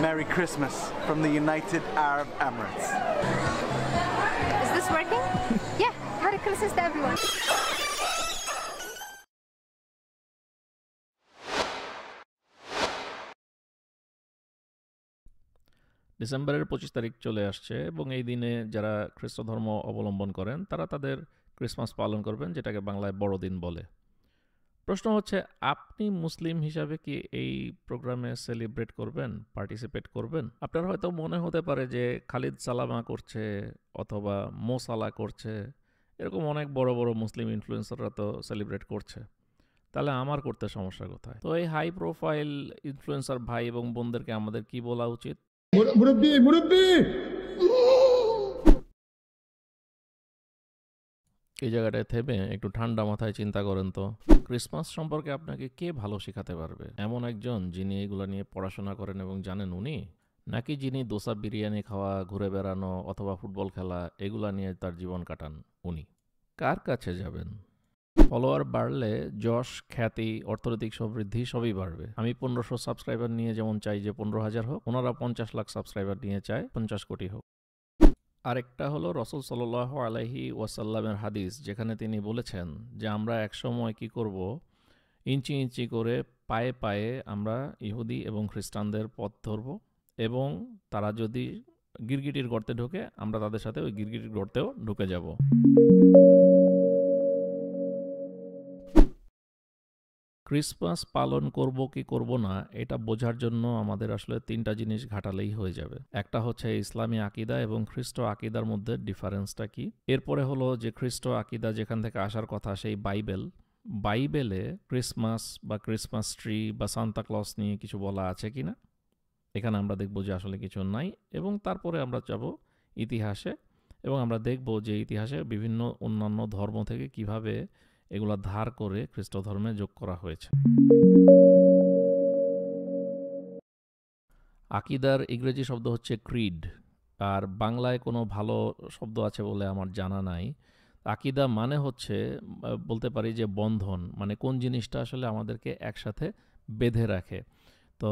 Merry Christmas from the United Arab Emirates. Is this working? Yeah, Merry Christmas to everyone. ডিসেম্বরের 25 তারিখ চলে আসছে এবং এই দিনে যারা খ্রিস্ট ধর্ম অবলম্বন করেন তারা তাদের ক্রিসমাস পালন করবেন, যেটাকে বাংলায় বড়দিন বলে। প্রশ্ন হচ্ছে, আপনি মুসলিম হিসাবে কি এই প্রোগ্রামে সেলিব্রেট করবেন, পার্টিসিপেট করবেন? আপনার হয়তো মনে হতে পারে যে খালিদ সালামা করছে অথবা মো সালা করছে, এরকম অনেক বড় বড় মুসলিম ইনফ্লুয়েন্সাররা তো সেলিব্রেট করছে, তাহলে আমার করতে সমস্যা কোথায়? তো এই হাই প্রোফাইল ইনফ্লুয়েন্সার ভাই এবং বোনদেরকে আমাদের কি বলা উচিত? এই জায়গাটায় থেমে একটু ঠান্ডা মাথায় চিন্তা করেন তো, ক্রিসমাস সম্পর্কে আপনাকে কে ভালো শেখাতে পারবে? এমন একজন যিনি এগুলো নিয়ে পড়াশোনা করেন এবং জানেন উনি, নাকি যিনি দোসা বিরিয়ানি খাওয়া, ঘুরে বেড়ানো অথবা ফুটবল খেলা এগুলা নিয়ে তার জীবন কাটান উনি? কার কাছে যাবেন? ফলোয়ার বাড়লে যশ, খ্যাতি, অর্থনৈতিক সমৃদ্ধি সবই বাড়বে। আমি 1500 সাবস্ক্রাইবার নিয়ে যেমন চাই যে 15,000 হোক, ওনারা 50 লাখ সাবস্ক্রাইবার নিয়ে চায় 50 কোটি হোক। আরেকটা হলো রাসূল সাল্লাল্লাহু আলাইহি ওয়াসাল্লামের হাদিস, যেখানে তিনি বলেছেন যে আমরা একসময় কি করব, ইঞ্চি ইঞ্চি করে পায়ে পায়ে আমরা ইহুদি এবং খ্রিস্টানদের পথ ধরব, এবং তারা যদি গিরগিটির গর্তে ঢোকে আমরা তাদের সাথে ওই গিরগিটির গর্তেও ঢুকে যাব। ক্রিসমাস পালন করব কি করব না এটা বোঝার জন্য আমাদের আসলে 3টা জিনিস ঘাটালেই হয়ে যাবে। একটা হচ্ছে ইসলামী আকীদা এবং খ্রিস্ট আকীদার মধ্যে ডিফারেন্সটা কি। এরপরে হলো যে খ্রিস্ট আকীদা যেখান থেকে আসার কথা সেই বাইবেলে ক্রিসমাস বা ক্রিসমাস ট্রি বা সান্তা ক্লজ নিয়ে কিছু বলা আছে কিনা, এখানে আমরা দেখব যে আসলে কিছু নাই। এবং তারপরে আমরা যাব ইতিহাসে এবং আমরা দেখব যে ইতিহাসে বিভিন্ন অন্যান্য ধর্ম থেকে কিভাবে এগুলা ধার করে খ্রিস্ট ধর্মে যোগ করা হয়েছে। আকীদার ইংরেজি শব্দ হচ্ছে ক্রিড, আর বাংলায় কোনো ভালো শব্দ আছে বলে আমার জানা নাই। আকীদা মানে হচ্ছে বলতে পারি যে বন্ধন, মানে কোন জিনিসটা আসলে আমাদেরকে একসাথে বেঁধে রাখে। তো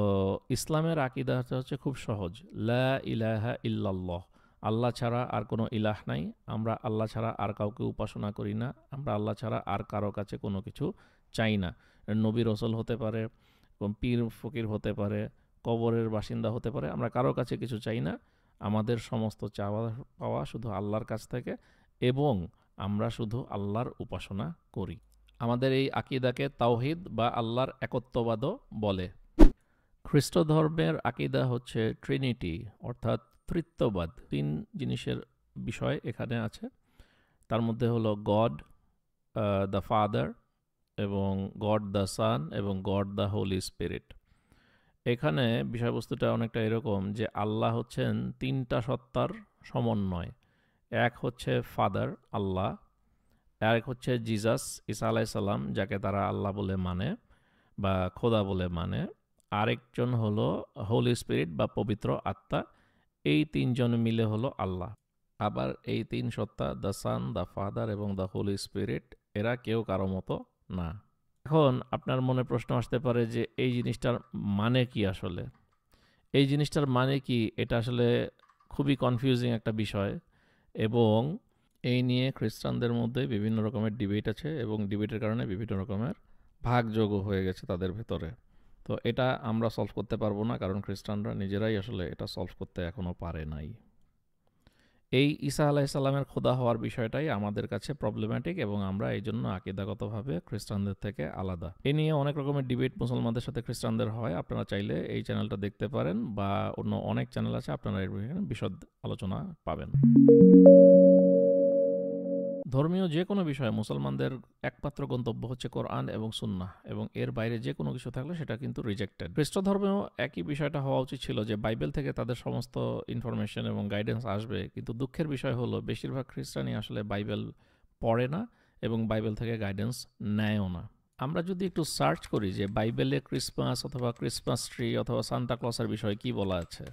ইসলামের আকীদা হচ্ছে খুব সহজ, লা ইলাহা ইল্লাল্লাহ, আল্লাহ ছাড়া আর কোনো ইলাহ নাই, আমরা আল্লাহ ছাড়া আর কাউকে উপাসনা করি না, আমরা আল্লাহ ছাড়া আর কারো কাছে কোনো কিছু চাই না। নবী রসুল হতে পারে, পীর ফকির হতে পারে, কবরের বাসিন্দা হতে পারে, আমরা কারো কাছে কিছু চাই না, আমাদের সমস্ত চাওয়া পাওয়া শুধু আল্লাহর কাছ থেকে, এবং আমরা শুধু আল্লাহর উপাসনা করি। আমাদের এই আকীদাকে তাওহীদ বা আল্লাহর একত্ববাদও বলে। খ্রিস্ট ধর্মের আকীদা হচ্ছে ট্রিনিটি, অর্থাৎ ত্রিত্ববাদ। 3 জিনিসের বিষয় এখানে আছে, তার মধ্যে হলো গড দ্য ফাদার এবং গড দ্য সান এবং গড দ্য হোলি স্পিরিট। এখানে বিষয়বস্তুটা অনেকটা এরকম যে আল্লাহ হচ্ছেন 3টা সত্তার সমন্বয়। এক হচ্ছে ফাদার আল্লাহ, আর এক হচ্ছে জিসাস ঈসা আলাইহিস সালাম, যাকে তারা আল্লাহ বলে মানে বা খোদা বলে মানে। আরেকজন হলো হোলি স্পিরিট বা পবিত্র আত্মা। এই 3 জন মিলে হলো আল্লাহ। আবার এই 3 সত্তা, দ্য সান, দ্য ফাদার এবং দ্য হোলি স্পিরিট, এরা কেউ কারো মতো না। এখন আপনার মনে প্রশ্ন আসতে পারে যে এই জিনিসটার মানে কি আসলে? এই জিনিসটার মানে কি, এটা আসলে খুবই কনফিউজিং একটা বিষয়, এবং এই নিয়ে খ্রিস্টানদের মধ্যে বিভিন্ন রকমের ডিবেট আছে এবং ডিবেটের কারণে বিভিন্ন রকমের ভাগযোগও হয়ে গেছে তাদের ভেতরে। তো এটা আমরা সলভ করতে পারবো না, কারণ খ্রিস্টানরা নিজেরাই আসলে এটা সলভ করতে এখনও পারে নাই। এই ঈসা আলাইহিস সালামের খোদা হওয়ার বিষয়টাই আমাদের কাছে প্রবলেম্যাটিক, এবং আমরা এই জন্য আকীদাগতভাবে খ্রিস্টানদের থেকে আলাদা। এ নিয়ে অনেক রকমের ডিবেট মুসলমানদের সাথে খ্রিস্টানদের হয়। আপনারা চাইলে এই চ্যানেলটা দেখতে পারেন, বা অন্য অনেক চ্যানেল আছে, আপনারা এর বিশদ আলোচনা পাবেন। ধর্মীয় যে কোনো বিষয়ে মুসলমানদের একমাত্র গন্তব্য হচ্ছে কোরআন এবং সুন্নাহ, এবং এর বাইরে যে কোনো কিছু থাকলে সেটা কিন্তু রিজেক্টেড। খ্রিস্ট ধর্মেও একই বিষয়টা হওয়া উচিত ছিল, যে বাইবেল থেকে তাদের সমস্ত ইনফরমেশন এবং গাইডেন্স আসবে, কিন্তু দুঃখের বিষয় হলো বেশিরভাগ খ্রিস্টানই আসলে বাইবেল পড়ে না এবং বাইবেল থেকে গাইডেন্স নেয়ও না। আমরা যদি একটু সার্চ করি যে বাইবেলে ক্রিসমাস অথবা ক্রিসমাস ট্রি অথবা সান্তা ক্লসের বিষয়ে কি বলা আছে,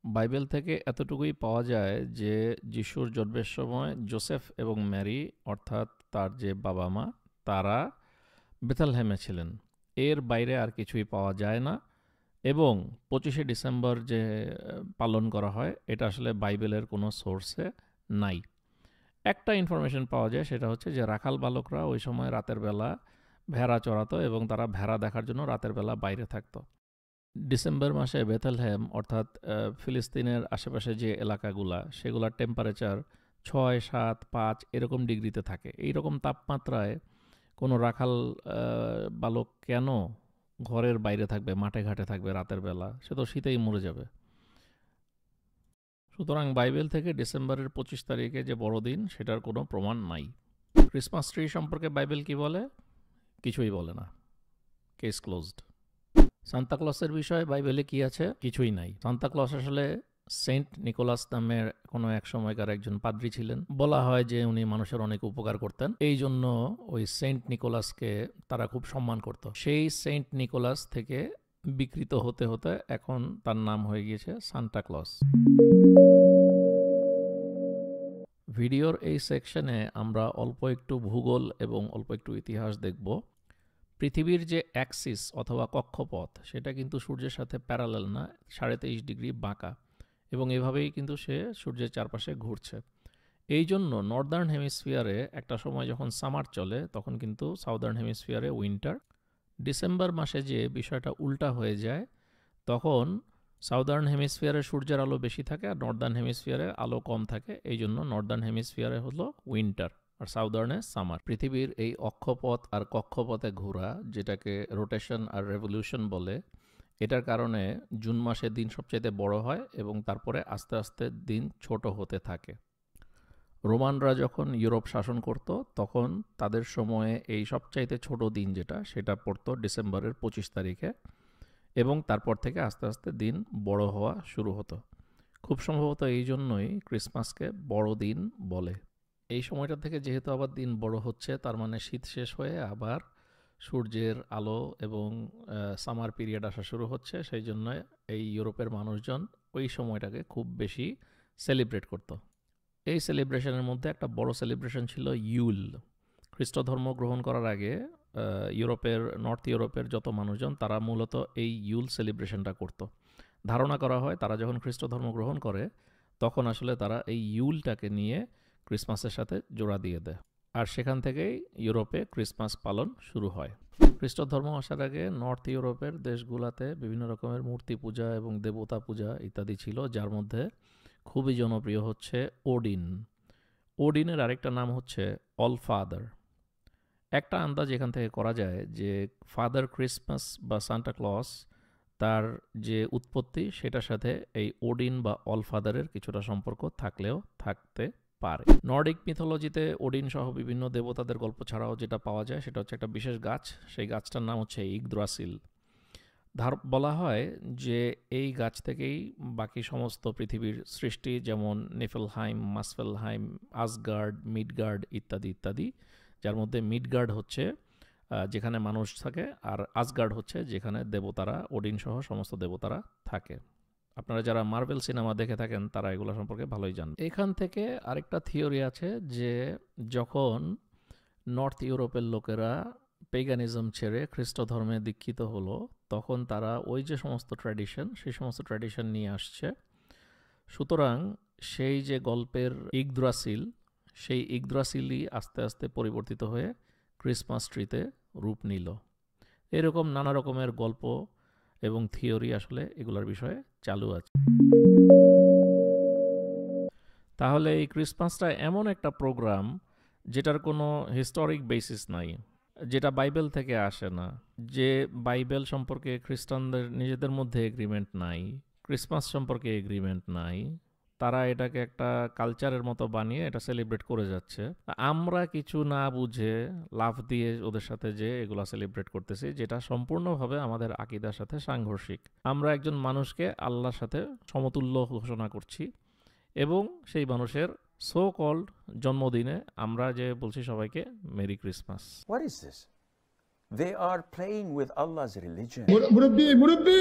বাইবেল থেকে এতটুকুই পাওয়া যায় যে যিশুর জন্মের সময় জোসেফ এবং ম্যারি, অর্থাৎ তার যে বাবা মা, তারা বেথলেহেমে ছিলেন। এর বাইরে আর কিছুই পাওয়া যায় না। এবং 25শে ডিসেম্বর যে পালন করা হয় এটা আসলে বাইবেলের কোনো সোর্সে নাই। একটা ইনফরমেশন পাওয়া যায়, সেটা হচ্ছে যে রাখাল বালকরা ওই সময় রাতের বেলা ভেড়া চড়াতো এবং তারা ভেড়া দেখার জন্য রাতের বেলা বাইরে থাকতো। ডিসেম্বর মাসে বেথেলহেম অর্থাৎ ফিলিস্তিনের আশেপাশে যে এলাকাগুলা সেগুলোর টেম্পারেচার 6, 7, 5 এরকম ডিগ্রিতে থাকে। এইরকম তাপমাত্রায় কোনো রাখাল বালক কেন ঘরের বাইরে থাকবে, মাঠে ঘাটে থাকবে রাতের বেলা? সে তো শীতেই মরে যাবে। সুতরাং বাইবেল থেকে ডিসেম্বরের 25 তারিখে যে বড়দিন সেটার কোনো প্রমাণ নাই। ক্রিসমাস ট্রি সম্পর্কে বাইবেল কি বলে? কিছুই বলে না। Case closed. সান্তাক্লসের বিষয়ে বাইবেলে কি আছে? কিছুই নাই। সান্তাক্লস আসলে সেন্ট নিকোলাস নামের কোনো এক সময়কার একজন পাদ্রী ছিলেন। বলা হয় যে উনি মানুষের অনেক উপকার করতেন, এই জন্য ওই সেন্ট নিকোলাসকে তারা খুব সম্মান করত। সেই সেন্ট নিকোলাস থেকে বিকৃত হতে হতে এখন তার নাম হয়ে গিয়েছে সান্টা ক্লস। ভিডিওর এই সেকশনে আমরা অল্প একটু ভূগোল এবং অল্প একটু ইতিহাস দেখব। পৃথিবীর যে অ্যাক্সিস অথবা কক্ষপথ সেটা কিন্তু সূর্যের সাথে প্যারালাল না, 23.5 ডিগ্রি বাঁকা, এবং এভাবেই কিন্তু সে সূর্যের চারপাশে ঘুরছে। এই জন্য নর্দার্ন হেমিস্ফিয়ারে একটা সময় যখন সামার চলে তখন কিন্তু সাউদার্ন হেমিস্ফিয়ারে উইন্টার। ডিসেম্বর মাসে যে বিষয়টা উল্টা হয়ে যায়, তখন সাউদার্ন হেমিস্ফিয়ারে সূর্যের আলো বেশি থাকে আর নর্দার্ন হেমিস্ফিয়ারে আলো কম থাকে। এই জন্য নর্দার্ন হেমিস্ফিয়ারে হলো উইন্টার আর সাউদার্নে সামার। পৃথিবীর এই অক্ষপথ আর কক্ষপথে ঘোরা, যেটাকে রোটেশন আর রেভলিউশন বলে, এটার কারণে জুন মাসে দিন সবচাইতে বড় হয় এবং তারপরে আস্তে আস্তে দিন ছোট হতে থাকে। রোমানরা যখন ইউরোপ শাসন করত তখন তাদের সময়ে এই সবচাইতে ছোট দিন যেটা, সেটা পড়তো ডিসেম্বরের 25 তারিখে, এবং তারপর থেকে আস্তে আস্তে দিন বড় হওয়া শুরু হতো। খুব সম্ভবত এই জন্যই ক্রিসমাসকে বড়দিন বলে। এই সময়টা থেকে যেহেতু আবার দিন বড় হচ্ছে, তার মানে শীত শেষ হয়ে আবার সূর্যের আলো এবং সামার পিরিয়ড আসা শুরু হচ্ছে। সেই জন্য এই ইউরোপের মানুষজন ওই সময়টাকে খুব বেশি সেলিব্রেট করত। এই সেলিব্রেশনের মধ্যে একটা বড় সেলিব্রেশন ছিল ইউল। খ্রিস্ট ধর্ম গ্রহণ করার আগে ইউরোপের, নর্থ ইউরোপের যত মানুষজন তারা মূলত এই ইউল সেলিব্রেশনটা করত। ধারণা করা হয় তারা যখন খ্রিস্ট ধর্ম গ্রহণ করে তখন আসলে তারা এই ইউলটাকে নিয়ে ক্রিসমাসের সাথে জোড়া দিয়ে দেয়, আর সেখান থেকেই ইউরোপে ক্রিসমাস পালন শুরু হয়। খ্রিস্ট ধর্ম আসার আগে নর্থ ইউরোপের দেশগুলোতে বিভিন্ন রকমের মূর্তি পূজা এবং দেবতা পূজা ইত্যাদি ছিল, যার মধ্যে খুবই জনপ্রিয় হচ্ছে ওডিন। ওডিনের আরেকটা নাম হচ্ছে অল ফাদার। একটা আন্দাজ এখান থেকে করা যায় যে ফাদার ক্রিসমাস বা সান্টা ক্লস, তার যে উৎপত্তি সেটার সাথে এই ওডিন বা অল ফাদারের কিছুটা সম্পর্ক থাকলেও থাকতে পারে। নর্ডিক মিথোলজিতে ওডিন সহ বিভিন্ন দেবতাদের গল্প ছাড়াও যেটা পাওয়া যায় সেটা হচ্ছে একটা বিশেষ গাছ। সেই গাছটার নাম হচ্ছে ইগদ্রাসিল। বলা হয় যে এই গাছ থেকেই বাকি সমস্ত পৃথিবীর সৃষ্টি, যেমন নিফেলহাইম, মাসফেলহাইম, আসগার্ড, মিডগার্ড ইত্যাদি ইত্যাদি, যার মধ্যে মিডগার্ড হচ্ছে যেখানে মানুষ থাকে, আর আসগার্ড হচ্ছে যেখানে দেবতারা, ওডিন সহ সমস্ত দেবতারা থাকে। আপনারা যারা মার্ভেল সিনেমা দেখে থাকেন তারা এগুলো সম্পর্কে ভালোই জানেন। এখান থেকে আরেকটা থিওরি আছে যে যখন নর্থ ইউরোপের লোকেরা পেগানিজম ছেড়ে খ্রিস্ট ধর্মে দীক্ষিত হলো তখন তারা ওই যে সমস্ত ট্র্যাডিশন, সেই সমস্ত ট্র্যাডিশন নিয়ে আসছে। সুতরাং সেই যে গল্পের ইগদ্রাসিল, সেই ইগদ্রাসিলই আস্তে আস্তে পরিবর্তিত হয়ে ক্রিসমাস ট্রিতে রূপ নিল। এরকম নানা রকমের গল্প এবং থিওরি আসলে এগুলোর বিষয়ে চালু আছে। তাহলে এই ক্রিসমাসটা এমন একটা প্রোগ্রাম যেটার কোনো হিস্টোরিক বেসিস নাই, যেটা বাইবেল থেকে আসে না, যে বাইবেল সম্পর্কে খ্রিস্টানদের নিজেদের মধ্যে এগ্রিমেন্ট নাই, ক্রিসমাস সম্পর্কে এগ্রিমেন্ট নাই, তারা এটাকে একটা কালচারের মতো বানিয়ে এটা সেলিব্রেট করে যাচ্ছে। আমরা কিছু না বুঝে লাফ দিয়ে ওদের সাথে যে এগুলা সেলিব্রেট করতেছি, যেটা সম্পূর্ণভাবে আমাদের আকীদার সাথে সাংঘর্ষিক। আমরা একজন মানুষকে আল্লাহর সাথে সমতুল্য ঘোষণা করছি এবং সেই মানুষের সো কল্ড জন্মদিনে আমরা যে বলছি সবাইকে merry Christmas. What is this? They are playing with Allah's religion. মুরব্বি